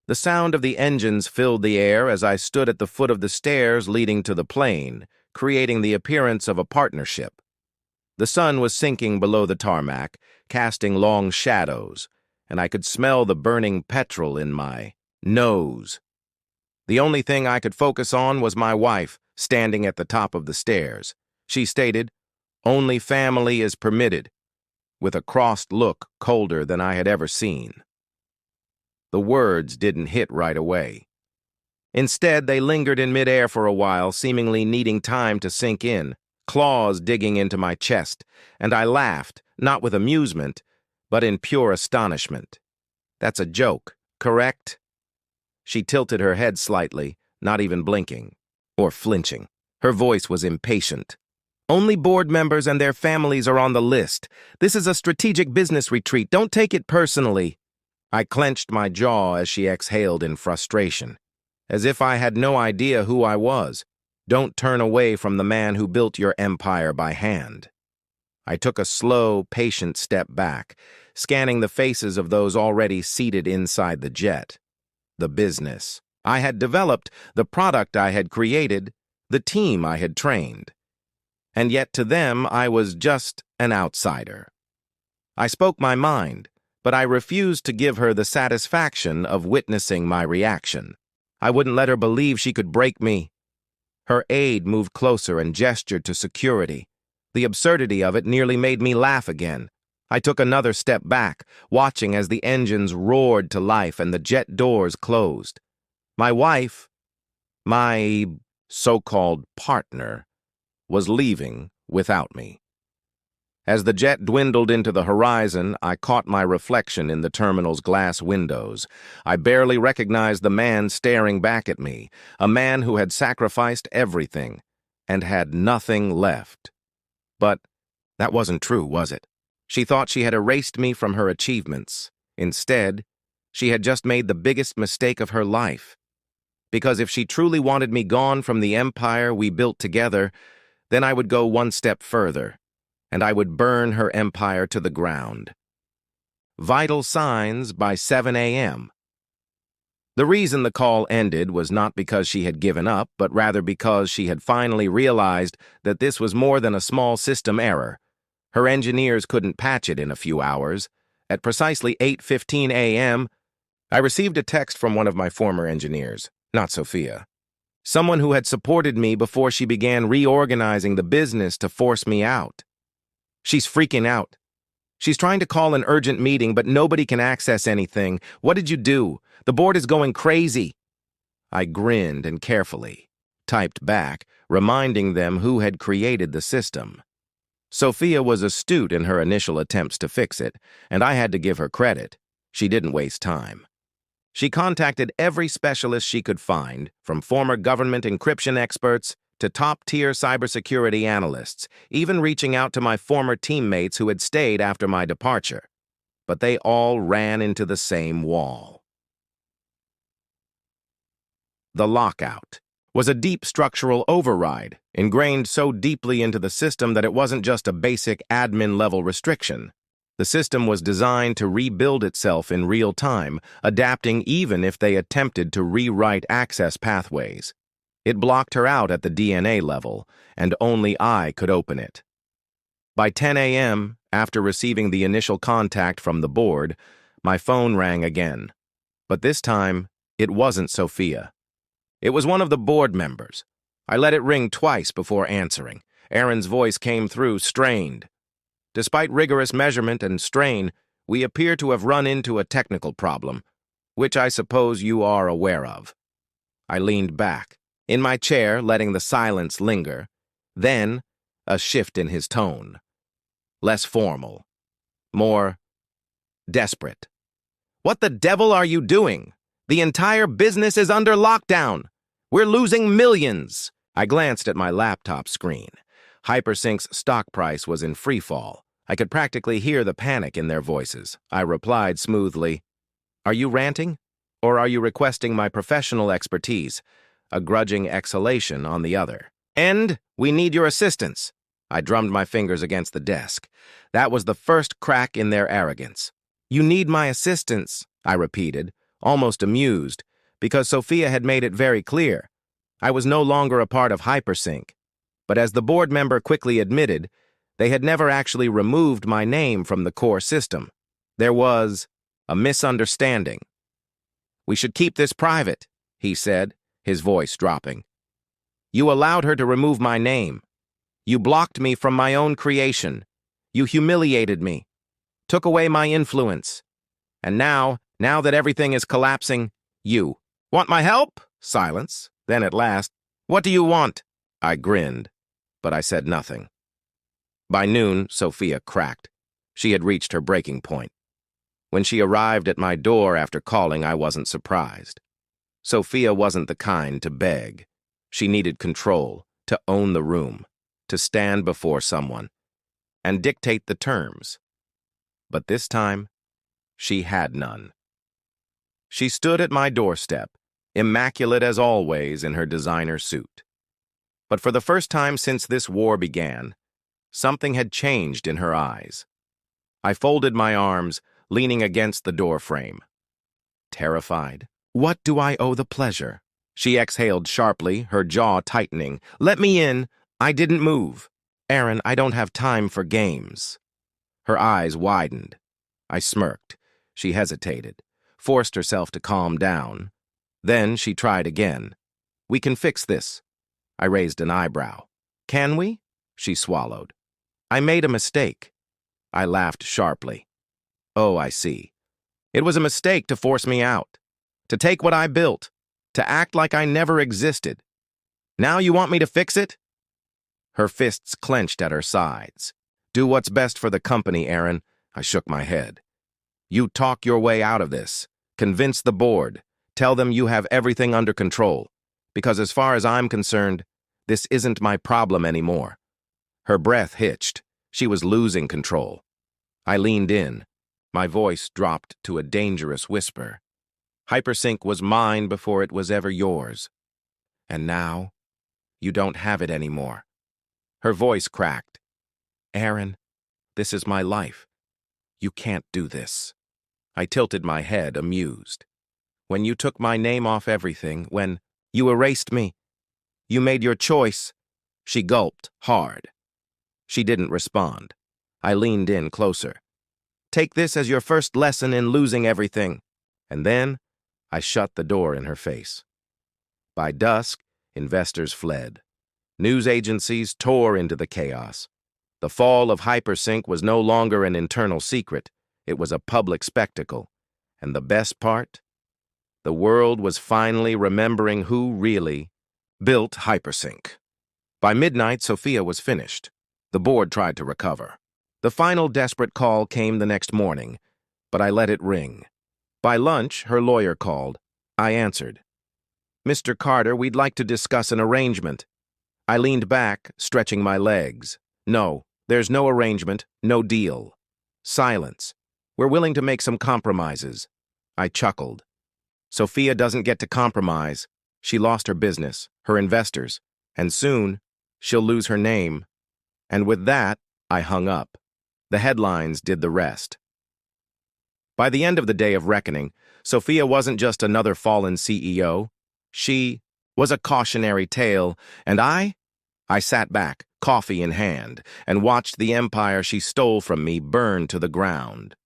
The sound of the engines filled the air as I stood at the foot of the stairs leading to the plane, creating the appearance of a partnership. The sun was sinking below the tarmac, casting long shadows, and I could smell the burning petrol in my nose. The only thing I could focus on was my wife, standing at the top of the stairs. She stated, "Only family is permitted," with a crossed look colder than I had ever seen. The words didn't hit right away. Instead, they lingered in midair for a while, seemingly needing time to sink in, claws digging into my chest, and I laughed, not with amusement, but in pure astonishment. "That's a joke, correct?" She tilted her head slightly, not even blinking, or flinching. Her voice was impatient. "Only board members and their families are on the list. This is a strategic business retreat. Don't take it personally." I clenched my jaw as she exhaled in frustration, as if I had no idea who I was. "Don't turn away from the man who built your empire by hand." I took a slow, patient step back, scanning the faces of those already seated inside the jet. The business I had developed, the product I had created, the team I had trained. And yet to them I was just an outsider. I spoke my mind, but I refused to give her the satisfaction of witnessing my reaction. I wouldn't let her believe she could break me. Her aide moved closer and gestured to security. The absurdity of it nearly made me laugh again. I took another step back, watching as the engines roared to life and the jet doors closed. My wife, my so-called partner, was leaving without me. As the jet dwindled into the horizon, I caught my reflection in the terminal's glass windows. I barely recognized the man staring back at me, a man who had sacrificed everything and had nothing left. But that wasn't true, was it? She thought she had erased me from her achievements. Instead, she had just made the biggest mistake of her life. Because if she truly wanted me gone from the empire we built together, then I would go one step further, and I would burn her empire to the ground. Vital signs by 7 a.m. The reason the call ended was not because she had given up, but rather because she had finally realized that this was more than a small system error. Her engineers couldn't patch it in a few hours. At precisely 8:15 a.m., I received a text from one of my former engineers, not Sophia. Someone who had supported me before she began reorganizing the business to force me out. "She's freaking out. She's trying to call an urgent meeting, but nobody can access anything. What did you do? The board is going crazy." I grinned and carefully typed back, reminding them who had created the system. Sophia was astute in her initial attempts to fix it, and I had to give her credit. She didn't waste time. She contacted every specialist she could find, from former government encryption experts to top-tier cybersecurity analysts, even reaching out to my former teammates who had stayed after my departure. But they all ran into the same wall. The lockout was a deep structural override, ingrained so deeply into the system that it wasn't just a basic admin-level restriction. The system was designed to rebuild itself in real time, adapting even if they attempted to rewrite access pathways. It blocked her out at the DNA level, and only I could open it. By 10 a.m., after receiving the initial contact from the board, my phone rang again. But this time, it wasn't Sophia. It was one of the board members. I let it ring twice before answering. Aaron's voice came through, strained. "Despite rigorous measurement and strain, we appear to have run into a technical problem, which I suppose you are aware of." I leaned back, in my chair, letting the silence linger. Then, a shift in his tone. Less formal. More desperate. "What the devil are you doing? The entire business is under lockdown. We're losing millions." I glanced at my laptop screen. Hypersync's stock price was in freefall. I could practically hear the panic in their voices. I replied smoothly, "Are you ranting? Or are you requesting my professional expertise?" A grudging exhalation on the other. "And we need your assistance." I drummed my fingers against the desk. That was the first crack in their arrogance. "You need my assistance," I repeated, almost amused, because Sophia had made it very clear. I was no longer a part of Hypersync. But as the board member quickly admitted, they had never actually removed my name from the core system. There was a misunderstanding. "We should keep this private," he said, his voice dropping. "You allowed her to remove my name. You blocked me from my own creation. You humiliated me, took away my influence. And now that everything is collapsing, you want my help?" Silence. Then at last, "What do you want?" I grinned, but I said nothing. By noon, Sophia cracked. She had reached her breaking point. When she arrived at my door after calling, I wasn't surprised. Sophia wasn't the kind to beg. She needed control, to own the room, to stand before someone, and dictate the terms. But this time, she had none. She stood at my doorstep, immaculate as always in her designer suit. But for the first time since this war began, something had changed in her eyes. I folded my arms, leaning against the doorframe. Terrified? "What do I owe the pleasure?" She exhaled sharply, her jaw tightening. "Let me in. I didn't move. Aaron, I don't have time for games." Her eyes widened. I smirked. She hesitated, forced herself to calm down. Then she tried again. "We can fix this." I raised an eyebrow. "Can we?" She swallowed. "I made a mistake." I laughed sharply. "Oh, I see. It was a mistake to force me out, to take what I built, to act like I never existed. Now you want me to fix it?" Her fists clenched at her sides. "Do what's best for the company, Aaron." I shook my head. "You talk your way out of this. Convince the board. Tell them you have everything under control. Because as far as I'm concerned, this isn't my problem anymore." Her breath hitched. She was losing control. I leaned in. My voice dropped to a dangerous whisper. "Hypersync was mine before it was ever yours. And now, you don't have it anymore." Her voice cracked. "Aaron, this is my life. You can't do this." I tilted my head, amused. "When you took my name off everything, when you erased me, you made your choice." She gulped hard. She didn't respond. I leaned in closer. "Take this as your first lesson in losing everything." And then I shut the door in her face. By dusk, investors fled. News agencies tore into the chaos. The fall of Hypersync was no longer an internal secret. It was a public spectacle. And the best part? The world was finally remembering who really built Hypersync. By midnight, Sophia was finished. The board tried to recover. The final desperate call came the next morning, but I let it ring. By lunch, her lawyer called. I answered. "Mr. Carter, we'd like to discuss an arrangement." I leaned back, stretching my legs. "No, there's no arrangement, no deal." Silence. "We're willing to make some compromises." I chuckled. "Sophia doesn't get to compromise. She lost her business, her investors, and soon she'll lose her name." And with that, I hung up. The headlines did the rest. By the end of the day of reckoning, Sophia wasn't just another fallen CEO. She was a cautionary tale, and I sat back, coffee in hand, and watched the empire she stole from me burn to the ground.